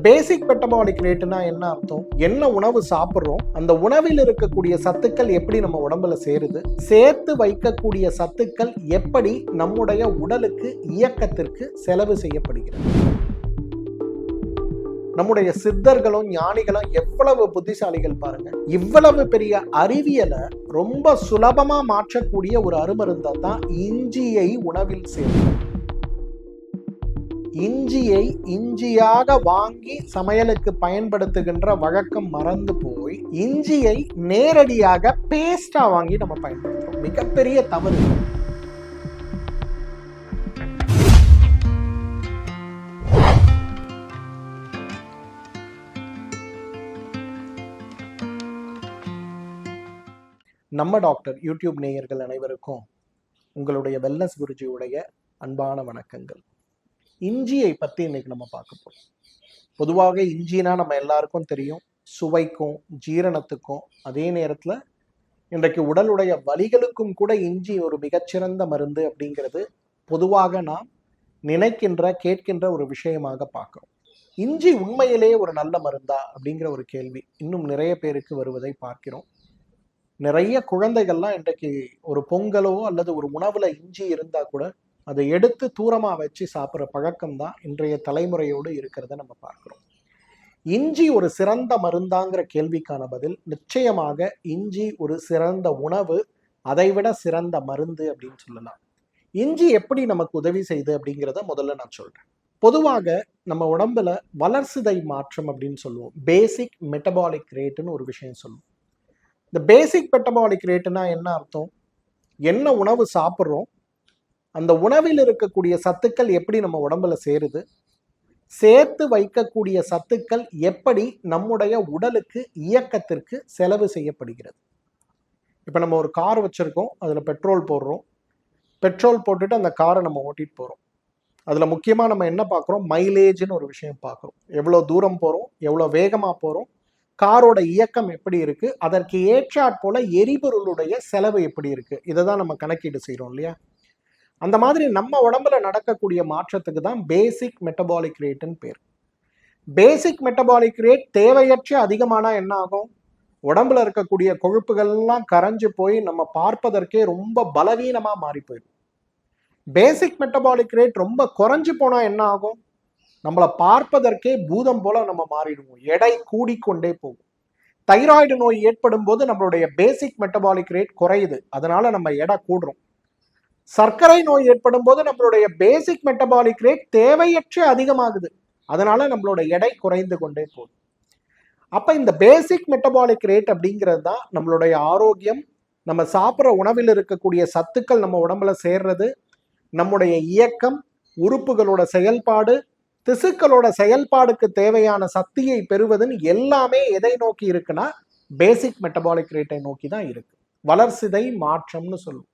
பேசிக் metabolic ரேட்னா என்ன அர்த்தம்? என்ன உணவு சாப்பிட்றோம், அந்த உணவில் இருக்கக்கூடிய சத்துக்கள் எப்படி நம்ம உடம்புல சேருது, சேர்த்து வைக்கக்கூடிய சத்துக்கள் எப்படி நம்முடைய உடலுக்கு இயக்கத்திற்கு செலவு செய்யப்படுகிறது. நம்முடைய சித்தர்களும் ஞானிகளும் எவ்வளவு புத்திசாலிகள் பாருங்க. இவ்வளவு பெரிய அறிவியலை ரொம்ப சுலபமா மாற்றக்கூடிய ஒரு அருமருந்தை தான் இஞ்சியை உணவில் சேர்க்கும். இஞ்சியை இஞ்சியாக வாங்கி சமையலுக்கு பயன்படுத்துகின்ற வழக்கம் மறந்து போய் இஞ்சியை நேரடியாக பேஸ்டா வாங்கி நம்ம பயன்படுத்துறோம். மிகப்பெரிய தவறு. நம்ம டாக்டர் யூடியூப் நேயர்கள் அனைவருக்கும் உங்களுடைய வெல்னஸ் குருஜியுடைய அன்பான வணக்கங்கள். இஞ்சியை பற்றி இன்னைக்கு நம்ம பார்க்க போறோம். பொதுவாக இஞ்சினா நம்ம எல்லாருக்கும் தெரியும், சுவைக்கும் ஜீரணத்துக்கும், அதே நேரத்தில் இன்றைக்கு உடலுடைய வலிகளுக்கும் கூட இஞ்சி ஒரு மிகச்சிறந்த மருந்து அப்படிங்கிறது பொதுவாக நாம் நினைக்கின்ற கேட்கின்ற ஒரு விஷயமாக பார்க்கிறோம். இஞ்சி உண்மையிலேயே ஒரு நல்ல மருந்தா அப்படிங்கிற ஒரு கேள்வி இன்னும் நிறைய பேருக்கு வருவதை பார்க்கிறோம். நிறைய குழந்தைகள்லாம் இன்றைக்கு ஒரு பொங்கலோ அல்லது ஒரு உணவுல இஞ்சி இருந்தா கூட அதை எடுத்து தூரமா வச்சு சாப்பிட்ற பழக்கம் தான் இன்றைய தலைமுறையோடு இருக்கிறத நம்ம பார்க்கிறோம். இஞ்சி ஒரு சிறந்த மருந்தாங்கிற கேள்விக்கான பதில் நிச்சயமாக இஞ்சி ஒரு சிறந்த உணவு, அதைவிட சிறந்த மருந்து அப்படின்னு சொல்லலாம். இஞ்சி எப்படி நமக்கு உதவி செய்யுது அப்படிங்கிறத முதல்ல நான் சொல்றேன். பொதுவாக நம்ம உடம்புல வளர்சிதை மாற்றம் அப்படின்னு சொல்லுவோம். பேசிக் மெட்டபாலிக் ரேட்டுன்னு ஒரு விஷயம் சொல்லுவோம். இந்த பேசிக் மெட்டபாலிக் ரேட்டுனா என்ன அர்த்தம்? என்ன உணவு சாப்பிட்றோம், அந்த உணவில் இருக்கக்கூடிய சத்துக்கள் எப்படி நம்ம உடம்புல சேருது, சேர்த்து வைக்கக்கூடிய சத்துக்கள் எப்படி நம்முடைய உடலுக்கு இயக்கத்திற்கு செலவு செய்யப்படுகிறது. இப்போ நம்ம ஒரு கார் வச்சிருக்கோம், அதில் பெட்ரோல் போடுறோம். பெட்ரோல் போட்டுட்டு அந்த காரை நம்ம ஓட்டிட்டு போகிறோம். அதில் முக்கியமாக நம்ம என்ன பார்க்குறோம்? மைலேஜ்னு ஒரு விஷயம் பார்க்குறோம். எவ்வளோ தூரம் போகிறோம், எவ்வளோ வேகமாக போகிறோம், காரோட இயக்கம் எப்படி இருக்கு, அதற்கு ஏற்றாற் போல எரிபொருளுடைய செலவு எப்படி இருக்கு, இதை தான் நம்ம கணக்கீடு செய்கிறோம் இல்லையா? அந்த மாதிரி நம்ம உடம்புல நடக்கக்கூடிய மாற்றத்துக்கு தான் பேசிக் மெட்டபாலிக் ரேட்டுன்னு பேர். பேசிக் மெட்டபாலிக் ரேட் தேவையற்ற அதிகமானா என்ன ஆகும்? உடம்புல இருக்கக்கூடிய கொழுப்புகள்லாம் கரைஞ்சு போய் நம்ம பார்ப்பதற்கே ரொம்ப பலவீனமா மாறி போயிடும். பேசிக் மெட்டபாலிக் ரேட் ரொம்ப குறைஞ்சு போனா என்ன ஆகும்? நம்மளை பார்ப்பதற்கே பூதம் போல நம்ம மாறிடுவோம். எடை கூடிக்கொண்டே போகும். தைராய்டு நோய் ஏற்படும் போது நம்மளுடைய பேசிக் மெட்டபாலிக் ரேட் குறையுது, அதனால நம்ம எடை கூடுறோம். சர்க்கரை நோய் ஏற்படும் போது நம்மளுடைய பேசிக் மெட்டபாலிக் ரேட் தேவையற்ற அதிகமாகுது, அதனால நம்மளோட எடை குறைந்து கொண்டே போகுது. அப்ப இந்த பேசிக் மெட்டபாலிக் ரேட் அப்படிங்கிறது தான் நம்மளுடைய ஆரோக்கியம், நம்ம சாப்பிட்ற உணவில் இருக்கக்கூடிய சத்துக்கள் நம்ம உடம்புல சேர்றது, நம்முடைய இயக்கம், உறுப்புகளோட செயல்பாடு, திசுக்களோட செயல்பாடுக்கு தேவையான சக்தியை பெறுவதுன்னு எல்லாமே எதை நோக்கி இருக்குன்னா பேசிக் மெட்டபாலிக் ரேட்டை நோக்கி தான் இருக்கு. வளர்சிதை மாற்றம்னு சொல்லுவோம்.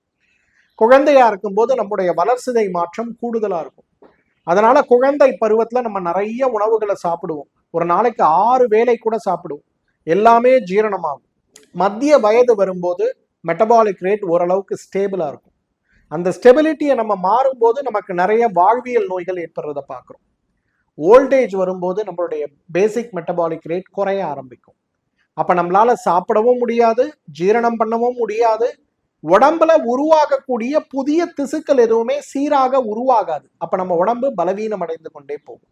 குழந்தையா இருக்கும்போது நம்முடைய வளர்சிதை மாற்றம் கூடுதலா இருக்கும். அதனால குழந்தை பருவத்துல நம்ம நிறைய உணவுகளை சாப்பிடுவோம். ஒரு நாளைக்கு 6 வேளை கூட சாப்பிடுவோம். எல்லாமே ஜீரணமாகும். மத்திய வயது வரும்போது மெட்டபாலிக் ரேட் ஓரளவுக்கு ஸ்டேபிளா இருக்கும். அந்த ஸ்டெபிலிட்டியை நம்ம மாறும்போது நமக்கு நிறைய வாழ்வியல் நோய்கள் ஏற்படுறத பார்க்குறோம். ஓல்டேஜ் வரும்போது நம்மளுடைய பேசிக் மெட்டபாலிக் ரேட் குறைய ஆரம்பிக்கும். அப்ப நம்மளால சாப்பிடவும் முடியாது, ஜீரணம் பண்ணவும் முடியாது, உடம்புல உருவாகக்கூடிய புதிய திசுக்கள் எதுவுமே சீராக உருவாகாது. அப்ப நம்ம உடம்பு பலவீனம் அடைந்து கொண்டே போகும்.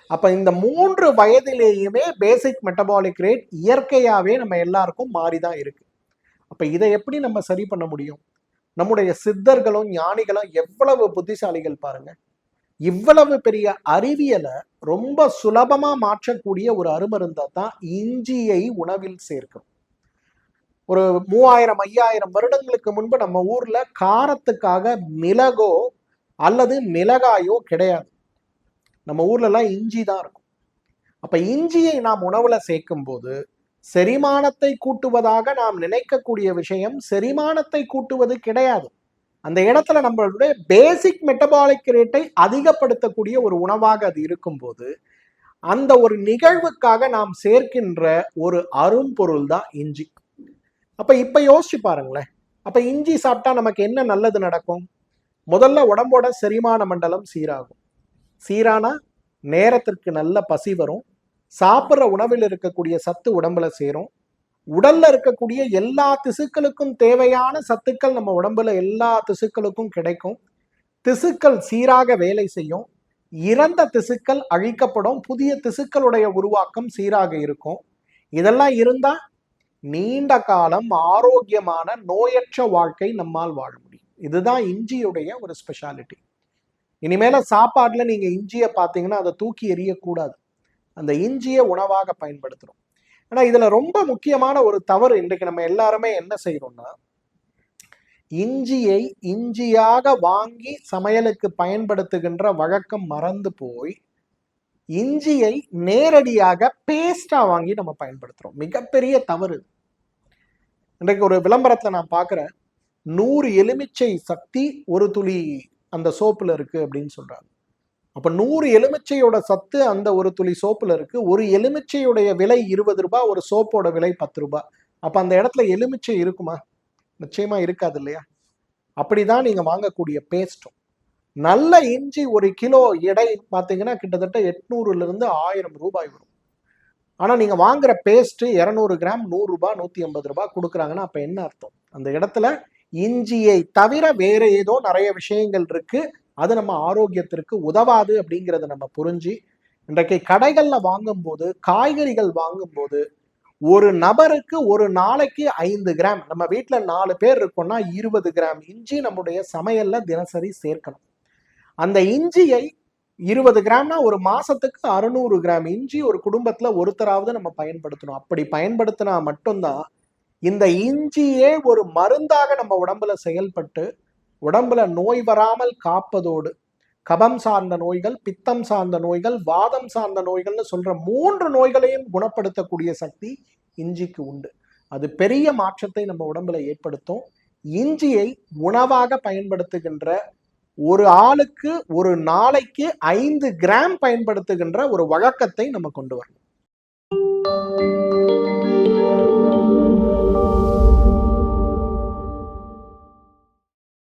அப்ப இந்த 3 வயதிலேயுமே பேசிக் மெட்டபாலிக் ரேட் இயற்கையாவே நம்ம எல்லாருக்கும் மாறிதான் இருக்கு. அப்ப இதை எப்படி நம்ம சரி பண்ண முடியும்? நம்முடைய சித்தர்களும் ஞானிகளும் எவ்வளவு புத்திசாலிகள் பாருங்க. இவ்வளவு பெரிய அறிவியலை ரொம்ப சுலபமா மாற்றக்கூடிய ஒரு அருமருந்தை தான் இஞ்சியை உணவில் சேர்க்கிறோம். ஒரு 3000-5000 வருடங்களுக்கு முன்பு நம்ம ஊர்ல காரத்துக்காக மிளகோ அல்லது மிளகாயோ கிடையாது. நம்ம ஊர்ல எல்லாம் இஞ்சி தான் இருக்கும். அப்ப இஞ்சியை நாம் உணவுல சேர்க்கும் போது செரிமானத்தை கூட்டுவதாக நாம் நினைக்கக்கூடிய விஷயம் செரிமானத்தை கூட்டுவது கிடையாது. அந்த இடத்துல நம்மளுடைய பேசிக் மெட்டபாலிக் ரேட்டை அதிகப்படுத்தக்கூடிய ஒரு உணவாக அது இருக்கும்போது அந்த ஒரு நிகழ்வுக்காக நாம் சேர்க்கின்ற ஒரு அரும்பொருள் தான் இஞ்சி. அப்ப இப்ப யோசிச்சு பாருங்களேன். அப்ப இஞ்சி சாப்பிட்டா நமக்கு என்ன நல்லது நடக்கும்? முதல்ல உடம்போட செரிமான மண்டலம் சீராகும். சீரானா நேரத்திற்கு நல்ல பசி வரும், சாப்பிட்ற உணவில் இருக்கக்கூடிய சத்து உடம்புல சேரும். உடல்ல இருக்கக்கூடிய எல்லா திசுக்களுக்கும் தேவையான சத்துக்கள் நம்ம உடம்புல எல்லா திசுக்களுக்கும் கிடைக்கும். திசுக்கள் சீராக வேலை செய்யும். இறந்த திசுக்கள் அழிக்கப்படும். புதிய திசுக்களுடைய உருவாக்கம் சீராக இருக்கும். இதெல்லாம் இருந்தா நீண்ட காலம் ஆரோக்கியமான நோயற்ற வாழ்க்கை நம்மால் வாழ முடியும். இதுதான் இஞ்சியுடைய ஒரு ஸ்பெஷாலிட்டி. இனிமேல சாப்பாட்டுல நீங்க இஞ்சியை பார்த்தீங்கன்னா அதை தூக்கி எறியக்கூடாது. அந்த இஞ்சியை உணவாக பயன்படுத்தணும். ஆனா இதுல ரொம்ப முக்கியமான ஒரு தவறு இன்றைக்கு நம்ம எல்லாருமே என்ன செய்யறோம்னா, இஞ்சியை இஞ்சியாக வாங்கி சமையலுக்கு பயன்படுத்துகின்ற வழக்கம் மறந்து போய் இஞ்சியை நேரடியாக பேஸ்டா வாங்கி நம்ம பயன்படுத்துறோம். மிகப்பெரிய தவறு. இன்றைக்கு ஒரு விளம்பரத்துல நான் பார்க்கிறேன், 100 எலுமிச்சை சக்தி ஒரு துளி அந்த சோப்புல இருக்கு அப்படின்னு சொல்றாங்க. அப்ப 100 எலுமிச்சையோட சத்து அந்த ஒரு துளி சோப்புல இருக்கு. ஒரு எலுமிச்சையுடைய விலை 20 ரூபாய், ஒரு சோப்போட விலை 10 ரூபாய். அப்ப அந்த இடத்துல எலுமிச்சை இருக்குமா? நிச்சயமா இருக்காது இல்லையா? அப்படிதான் நீங்க வாங்கக்கூடிய பேஸ்டும். நல்ல இஞ்சி 1 கிலோ எடை பார்த்தீங்கன்னா கிட்டத்தட்ட 800 இருந்து 1000 ரூபாய் வரும். ஆனா நீங்க வாங்குற பேஸ்ட் 200 கிராம் 100 ரூபாய் 150 ரூபாய் கொடுக்குறாங்கன்னா அப்ப என்ன அர்த்தம்? அந்த இடத்துல இஞ்சியை தவிர வேற ஏதோ நிறைய விஷயங்கள் இருக்கு, அது நம்ம ஆரோக்கியத்திற்கு உதவாது அப்படிங்கிறத நம்ம புரிஞ்சு இன்றைக்கு கடைகள்ல வாங்கும் போது, காய்கறிகள் வாங்கும் போது ஒரு நபருக்கு ஒரு நாளைக்கு 5 கிராம், நம்ம வீட்டுல 4 பேர் இருக்கோம்னா 20 கிராம் இஞ்சி நம்முடைய சமையல்ல தினசரி சேர்க்கணும். அந்த இஞ்சியை 20 கிராம்னா ஒரு மாசத்துக்கு 600 கிராம் இஞ்சி ஒரு குடும்பத்துல ஒருத்தராவது நம்ம பயன்படுத்தணும். அப்படி பயன்படுத்தினா மட்டும்தான் இந்த இஞ்சியே ஒரு மருந்தாக நம்ம உடம்புல செயல்பட்டு உடம்புல நோய் வராமல் காப்பதோடு, கபம் சார்ந்த நோய்கள், பித்தம் சார்ந்த நோய்கள், வாதம் சார்ந்த நோய்கள்னு சொல்ற 3 நோய்களையும் குணப்படுத்தக்கூடிய சக்தி இஞ்சிக்கு உண்டு. அது பெரிய மாற்றத்தை நம்ம உடம்புல ஏற்படுத்தும். இஞ்சியை உணவாக பயன்படுத்துகின்ற ஒரு ஆளுக்கு ஒரு நாளைக்கு 5 கிராம் பயன்படுத்துகின்ற ஒரு வழக்கத்தை நம்ம கொண்டு வரணும்.